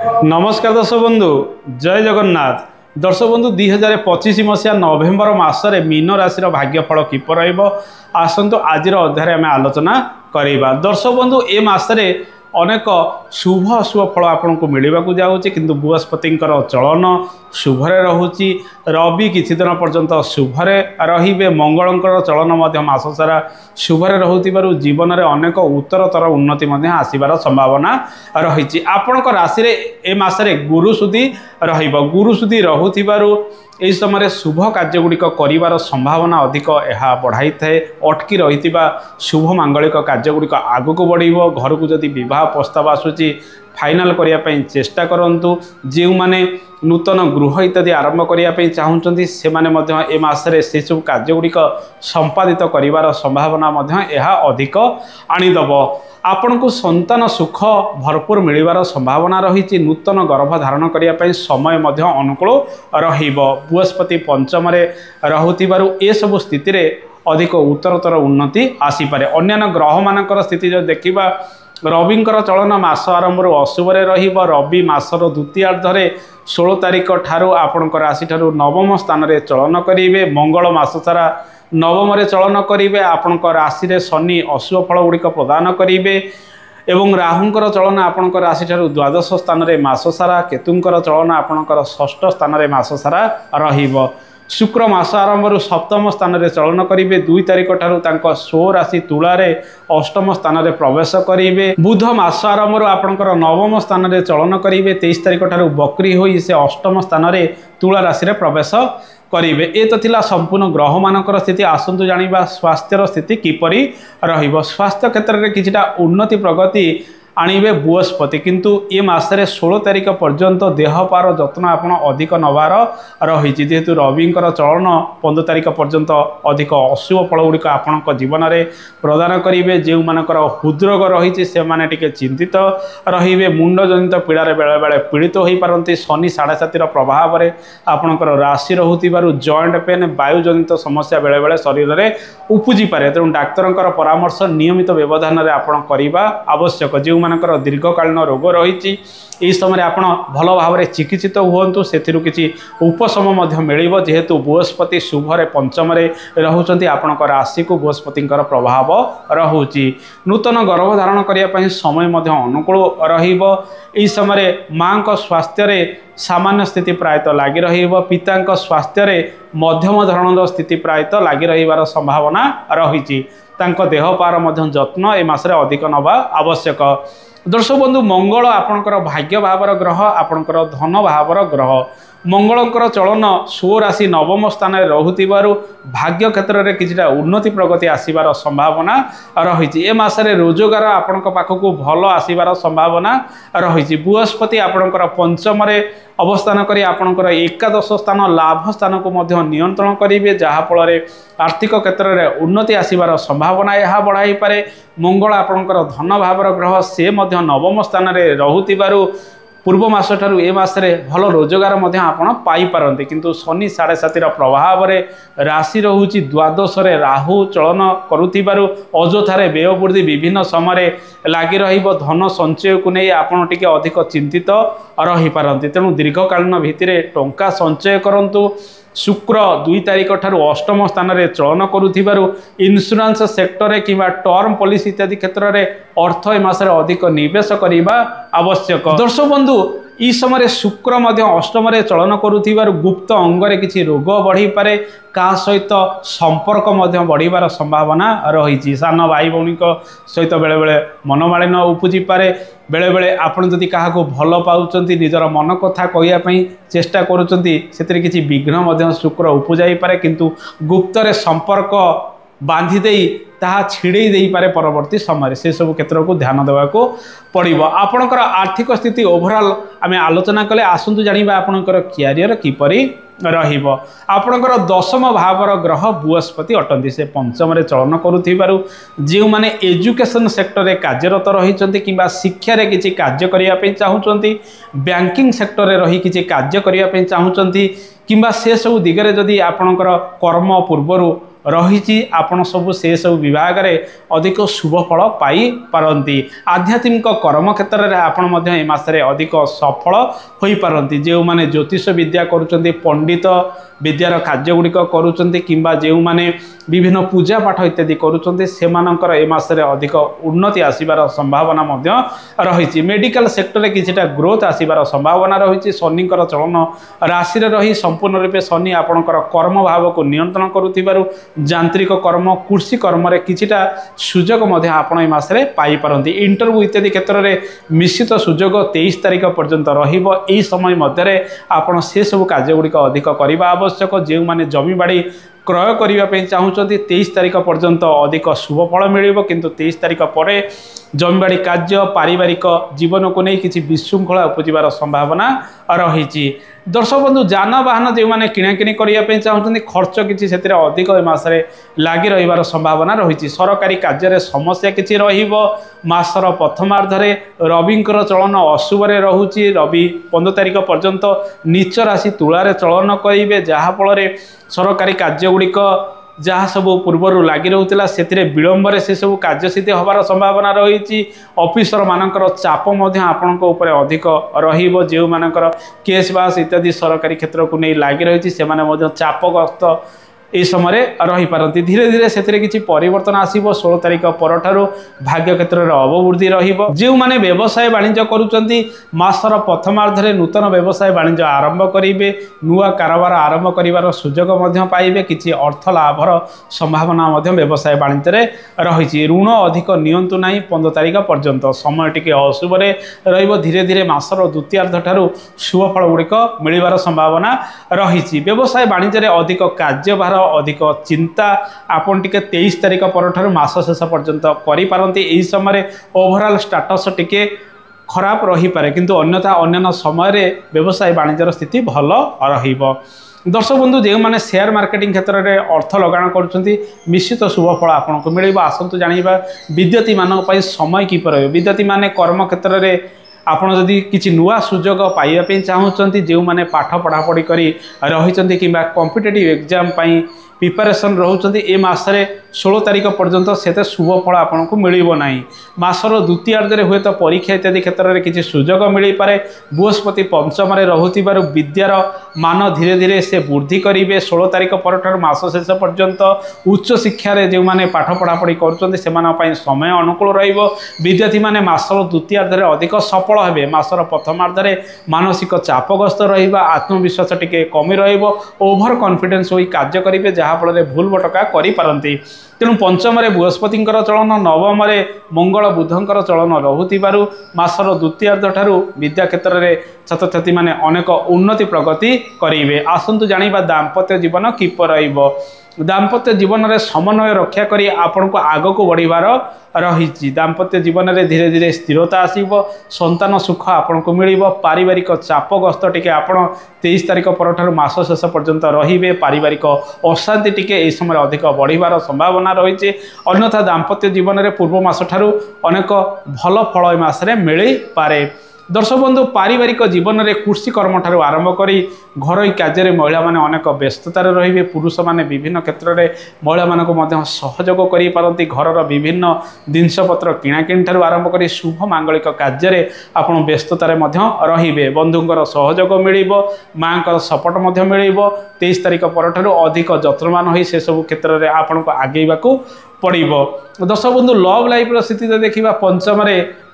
नमस्कार दर्शक बंधु जय जगन्नाथ। दर्शक बंधु 2025 मसीहा नवेम्बर मासरे मीन राशि भाग्यफल किपर आसतु आज अध्याय आम आलोचना करवा। दर्शक बंधु ए मसरे अनेक शुभ अशुभ फल आपन को मिलवा जाऊँगी किंतु बृहस्पति चलन शुभरे रोचे। रवि किछि दिन पर्यंत शुभरे रे मंगलंकर चलन मास सारा शुभरे रोथिबारु जीवन में अनेक उत्तरतर उन्नति आसबार संभावना रही। आपण राशि ए मसरे गुरु सुधी गुरु सुधी रोथिबारु यह समय शुभ कार्यगुड़िक कर संभावना अधिक यह बढ़ाई थाए। अटकी रही शुभ मांगलिक कार्यगुड़िक आगक बढ़ो। घर को जदि विवाह प्रस्ताव आसूची फाइनाल करने चेष्टा करूँ। जो मैंने नूतन गृह इत्यादि आरंभ करने चाहूँगी से ए मसरे से सब कार्यगुड़िक संपादित कर संभावना यह अधिक आणीदेव। आपण को संतान सुख भरपूर मिलवार संभावना रही। नूतन गर्भ धारण करने समय अनुकूल बृहस्पति पंचम रोथिबारु ए सब स्थिति अधिक उत्तरतर उन्नति आसीपे। अन्य ग्रह मानकर स्थिति जो देखा रविंकर चलन मास आरंभ अशुभरे रवि मासर द्वितीयार्धरे 16 तारिख ठारू आपण राशि ठारू नवम स्थान में चलन करेंगे। मंगल मास सारा नवम चलन करेंगे। आपण राशि रे शनि अशुभ फल गुड़िक प्रदान करेंगे एवं राहुंकर चलन आपण राशि ठारू द्वादश स्थान में मास सारा। केतुंकर चलन आपण षष्ठ स्थान में मास सारा रहिबो। शुक्र मास आरंभ सप्तम स्थान में चलन करेंगे। 2 तारिख ठारू स्व राशि तुलारे अष्टम स्थान में प्रवेश करेंगे। बुध मास आरंभ आपणकर नवम स्थान में चलन करेंगे। 23 तारिख ठारू बकरी होई से अष्टम स्थान में तुला राशि में प्रवेश करेंगे। ये तो थिला संपूर्ण ग्रह मानकर स्थिति। आसतु जानिबा स्वास्थ्यर स्थिति किपरि रहिबो। स्वास्थ्य क्षेत्र में किछिटा उन्नति प्रगति आणवे बृहस्पति किंतु ये मसरे 16 तारिख पर्यंत देहपार जत्न आपण अधिक नवार रही। जेहेतु रविंकर चलन 15 तारिख पर्यंत अधिक अशुभ फल गुड़िक आपण जीवन में प्रदान करेंगे। जो मानकर हृदरोग रही से माने टिके चिंतित रे। मुंड जनित पीड़ार बेले बेले पीड़ित हो पारती। शनि 7.5 प्रभाव में आपणकर राशि रोथिबारु जॉइंट पेन वायु जनित समस्या बेले बेले शरीर में उपजी पारे। तेणु डाक्तर परामर्श नियमित व्यवधान में आपण करवा आवश्यक। जो मानकर दीर्घकालीन रोग रही समय आप भल भाव में चिकित्सित हुंतु से किसी उपशम मिल। जेहेतु बृहस्पति शुभरे पंचम रोचे आपण राशि को बृहस्पति प्रभाव रोचे। नूतन गर्भ धारण करने समय अनुकूल रही। समय माँ को स्वास्थ्य सामान्य स्थिति प्रायतः लगी रही। पिता स्वास्थ्य मध्यम धरणर स्थिति प्रायतः लगी रही संभावना रही। देहपार जत्न ए मसरे अधिक नवा आवश्यक। दर्शक बंधु मंगल आपणकर भाग्य भावर ग्रह आपणकर धन भावर ग्रह। मंगलंकर चलन स्व राशि नवम स्थान में रोथिबारु भाग्य क्षेत्र में किछिटा उन्नति प्रगति आसीबार संभावना रही। ए मसरे रोजगार आपण पाखक भल आसीबार संभावना रही। बृहस्पति आपणकर पंचम अवस्थान करी आपणकर एकादश स्थान लाभ स्थान को नियंत्रण करेंगे। जहाँफल आर्थिक क्षेत्र में उन्नति आसीबार संभावना यह बढ़ाई पारे। मंगल आपणकर धन भावर ग्रह से नवम स्थान में रोथिबारु पूर्व मास ठारू ए मसरे भल रोजगार आपण पाई पारंते। किंतु शनि 7.5 प्रभाव में राशि रोचे। द्वादश राहु चलन करुथिबारु अजोथारे व्यय वृद्धि विभिन्न समय लगी रहिबो। धन संचय को नहीं आपण टिके अधिक चिंतित रही पारंते। तेणु दीर्घकालीन भित्तिरे टंका संचय करंतु। शुक्र 2 तारिख ठारू अष्टम स्थान में चलन करुथिबारु इन्शुरांस सेक्टर कि टर्म पॉलिसी इत्यादि क्षेत्र में अर्थ ए मसरे अधिक निवेश करने आवश्यक। दर्शक बंधु ई समय शुक्र अष्टम चलन करुथिबारु गुप्त अंगरे किछि रोग बढ़ी पारे। का सहित संपर्क बढ़िबार संभावना रही। सान भाई भौणी सहित बेले बेले मनमालिन उपजी पारे। बेले बेले आपन जदि क्या भल पाउचंती निजर मन कथा कहवाई चेष्टा करुचंती से किछि विघ्न शुक्र उपजाई पारे। किंतु गुप्तरे संपर्क बांधी देई ताहा छिड़े दे पारे। परवर्ती समय से सब क्षेत्र को ध्यान देवा पड़ो। आपणकर आर्थिक स्थिति ओवरऑल आम आलोचना कले। आसतु जानिबा आपणकर क्यारियर किपरि रहिबो। आपणकर दशम भावर ग्रह बृहस्पति अटंती। से पंचम चलन करुथिबारु जो माने एजुकेशन सेक्टर में कार्यरत रही किंबा शिक्षा रे किछि कार्य करने चाहूँगी बैंकिंग सेक्टर में रही किछि कार्य करने चाहूँगी किंबा से सब दिगरे जदि आपणकर कर्म पूर्वर रही आपण सब से सब विभाग में अधिक शुभ फल पाई पारंती। आध्यात्मिक कर्म क्षेत्र में आपण ए मासरे अधिक सफल हो पारंती। जो माने ज्योतिष विद्या करुचंती, पंडित विद्यार कार्यगुड़िक करुचंती किंबा जो माने विभिन्न पूजा पाठ इत्यादि करुचंती सेमानंकर ए मासरे अधिक उन्नति आसीबार संभावना मध्य रही। मेडिकल सेक्टर में किछिटा ग्रोथ आसीबार संभावना रही। शनिकर चलन राशि रही संपूर्ण रूपे शनि आपणकर कर्म भाव को नियंत्रण करुथिबारु यांत्रिक कर्म कृषि कर्म रे किछिटा सुजोग मध्य आपण ए मासरे पाई पारंती। इंटरव्यू इत्यादि क्षेत्र में निश्चित सुजोग 23 तारिख पर्यंत रहिबो। एही समय मध्य आपण से सब कार्यगुड़िक अधिक करबा आवश्यक। जो माने जमी बाड़ी क्रय करने चाहूँगी 23 तारिख पर्यंत अधिक शुभ फल मिल, किंतु 23 तारिख पर जमीबाड़ी कार्य पारिवारिक जीवन को नहीं किसी विशृंखला उपजिबार संभावना रही। दर्शक बंधु जानवाहन जो मैंने किणाकिणी करने चाहूँगी खर्च किसी से अधिक मसरे लगी रही संभावना रही। सरकारी कार्य समस्या किसी रसर प्रथमार्धे रविंकर चलन अशुभे रोचे। रवि 15 तारिख पर्यंत नीच राशि तुलार चलन करेंगे, जहाँफल सरकारी कार्यगुड़िक जहाँ सब पूर्वर लगी रोला से विलंबर से सब कार्यसिद्धि हबार संभावना रही। ऑफिसर मानकर चाप आपण अधिक रहिबो। जो मानकर केस बास इत्यादि सरकारी क्षेत्र को नहीं लगी रही से चापग्रस्त ए समय रही पारती। धीरे धीरे से किसी परिवर्तन आसीबो। 16 तारिख परठारु भाग्य क्षेत्र में अववृद्धि रहिबो। जो माने व्यवसाय वाणिज्य करुचंती मासर प्रथमार्धे नूतन व्यवसाय वाणिज्य आरंभ करेंगे, नुआ कारोबार आरंभ करिवार सुजोग मध्य पाइबे। किछि अर्थ लाभर संभावना मध्य व्यवसाय वाणिज्य रही। ऋण अधिक नियंतु नाही 15 तारिख पर्यंत समय टिके अशुभरे रहिबो। धीरे धीरे मासर द्वितीयार्ध ठारु शुभ फल गुड़िक मिलिबार संभावना रही। व्यवसाय वाणिज्य अधिक कार्यभार अधिक चिंता आपन टिके 23 तारिख पर मास शेष पर्यंत करिपारंती। एही समय ओवरऑल स्टेटस टिके खराब रही पारे, किंतु अन्यथा अन्य समय व्यवसाय वाणिज्यर स्थिति भल रहिबो। दर्शक बंधु जो मैंने शेयर मार्केटिंग क्षेत्र में अर्थ लगाण करुँच निश्चित शुभ फल आपको मिल। आसतु जाना विद्यार्थी मान समय किपर रही। विद्यार्थी माने कर्म क्षेत्र में आपण जदि किसी नुआ सुजोग पाइबा चाहूँगी, जो मैंने पाठ पढ़ापढ़ी करी रही किंबा कॉम्पिटिटिव एग्जाम प्रिपरेशन रोचंती ए मासरे 16 तारिख पर्यंत से शुभ फल आपको मिलिबो नाही। मासर द्वितीयार्धे हुए तो परीक्षा इत्यादि क्षेत्र में किसी सुजोग मिल पारे। बृहस्पति पंचम रोथिबारु विद्यार मान धीरे धीरे से वृद्धि करेंगे। 16 तारिख पर मास शेष पर्यंत उच्च शिक्षा रे जो माने पाठ पढ़ापढ़ी करुँच समय अनुकूल रहिबो। विद्यार्थी माने मासर द्वितीयार्धे अधिक सफल हेबे। मासर प्रथमार्धे मानसिक चापग्रस्त रहिबा, आत्मविश्वास टिके कमी रहिबो, ओभर कॉन्फिडेंस होई कार्य करेंगे, जहाँफल भूल भटका करि पारंती। तेणु पंचम बृहस्पति चलन, नवम मंगल बुधंकर चलन रोथिबारु मासर द्वितीयार्ध ठारू विद्या क्षेत्र में छात्र छात्री माने अनेक उन्नति प्रगति करेंगे। आसतु जानिबा दाम्पत्य जीवन किपर रहिबो। दाम्पत्य जीवन में समन्वय रक्षा करी आपण को आग को बढ़िबार रही। दाम्पत्य जीवन में धीरे धीरे स्थिरता आसीबो। संतान सुख आपण को मिलिबो। पारिवारिक चापग्रस्त टिके आपण 23 तारिख पर मास शेष पर्यंत रहिबे। पारिवारिक अशांति टिके ए समय अधिक बढ़िबार संभावना रही। अन्यथा दाम्पत्य जीवन में पूर्व मास ठारू अनेक भल फल ए मासरे मिल पारे। दर्शक बंधु पारिवारिक जीवन में कृषि कर्म ठारू आरंभ करी घरोई कार्य महिला माने अनेक व्यस्ततार रहिबे। पुरुष माने विभिन्न क्षेत्र में महिला मानक मध्य सहयोग करि पारंती। घरर विभिन्न जिनसपत्र किणाकिणी ठारू आरंभ करी शुभ मांगलिक कार्य में आपण व्यस्ततार मध्य रहिबे। बंधुंकर सहयोग मिलिबो, मांकर सपोर्ट मध्य मिलिबो। 23 तारिख पर ठारू अधिक जत्नवान होई से सब क्षेत्र में आपण को आगेइबाकू पड़िबो। दर्शक बंधु लव लाइफ स्थिति देखा पंचम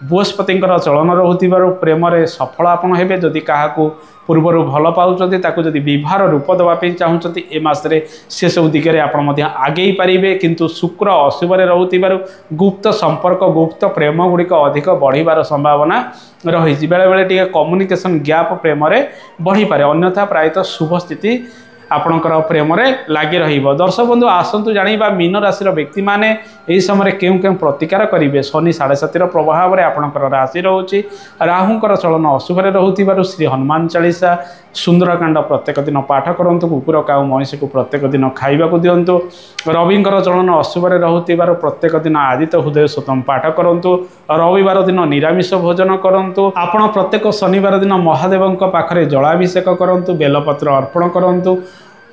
बृहस्पति चलन रोथिबारु प्रेम रे सफल आपण हेबे। जदि काहाकू पूर्वर भल पाउचंती ताकू जदि विवाहर रूप देवाई चाहूँगी ए मासरे से सब दिगरे आपण मध्य आगेई पारिबे। किंतु शुक्र अशुभरे रोथिबारु गुप्त संपर्क गुप्त प्रेम गुड़िक अधिक बढ़िबार संभावना रही। बेले बेले टिके कम्युनिकेशन गैप प्रेम रे बढ़ी पारे, अन्यथा प्रायतः शुभ स्थिति आपणकर प्रेम रे लगी रहिबो। दर्शक बंधु आसतु जानिबा मीन राशि व्यक्ति माने एही समय केउ केउ प्रतिकार करिवे। शनि 7.5 प्रभाव में आपणकर राशि रोचे। राहुंकर चलन अशुभरे रोथिबारु श्री हनुमान चालीसा सुंदरकांड प्रत्येक दिन पाठ करंतु। कुकुर काउ महिषी को प्रत्येक दिन खाइबा को दियंतु। रविंकर चलन अशुभरे रोथिबारु प्रत्येक दिन आदित्य हृदय स्तोत्रम पाठ करंतु। रविवार दिन निरामिष भोजन करंतु। आपण प्रत्येक शनिवार दिन महादेवंक पाखरे जलाभिषेक करंतु, बेलपत्र अर्पण करंतु।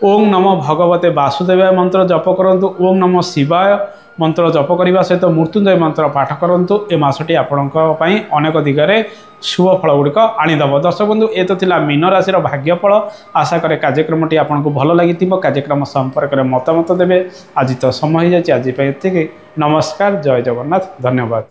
ओं नमो भगवते वासुदेवाय मंत्र जप करंतु। ओं नमो शिवाय मंत्र जप करने सहित मृत्युंजय मंत्र पाठ करूँ। ए मासटी आपंपाई अनेक दिगरे शुभ फल गुड़िक आनीदेव। दर्शक बंधु ये तो थिला मीन राशि भाग्यफल। आशा करे कार्यक्रमटी आपको भल लगी। कार्यक्रम संपर्क में मतामत देवे। आज तो समय हो जाए आज। नमस्कार, जय जगन्नाथ, धन्यवाद।